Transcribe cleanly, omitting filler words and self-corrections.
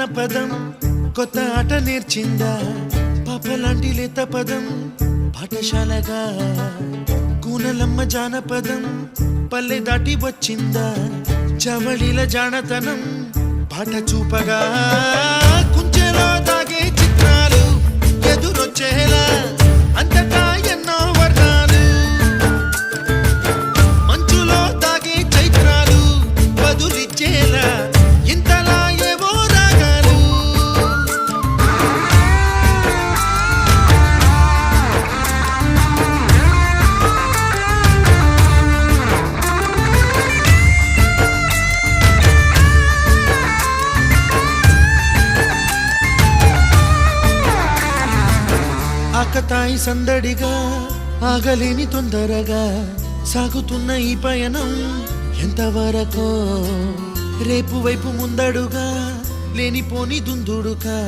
జానపదం కొత్త ఆట నేర్చిందా పాపలాంటి లేత పదం పాఠశాలగా కూనలమ్మ జానపదం పల్లె దాటి వచ్చిందా చవళిల జానతనం పాట చూపగా కుంచెలో దాగే చిత్రాలు ఎదురొచ్చేలా అంతటా ఎన్నో వర్ణాలు మంచులో దాగే చైత్రాలు బదులిచ్చేలా ఇంతలా ఏవో రాగాలు ఆకతాయి సందడిగా ఆగలేని తొందరగా సాగుతున్న ఈ పయనం ఎంతవరకో రేపు వైపు ముందడుగా లేనిపోని దుందుడుగా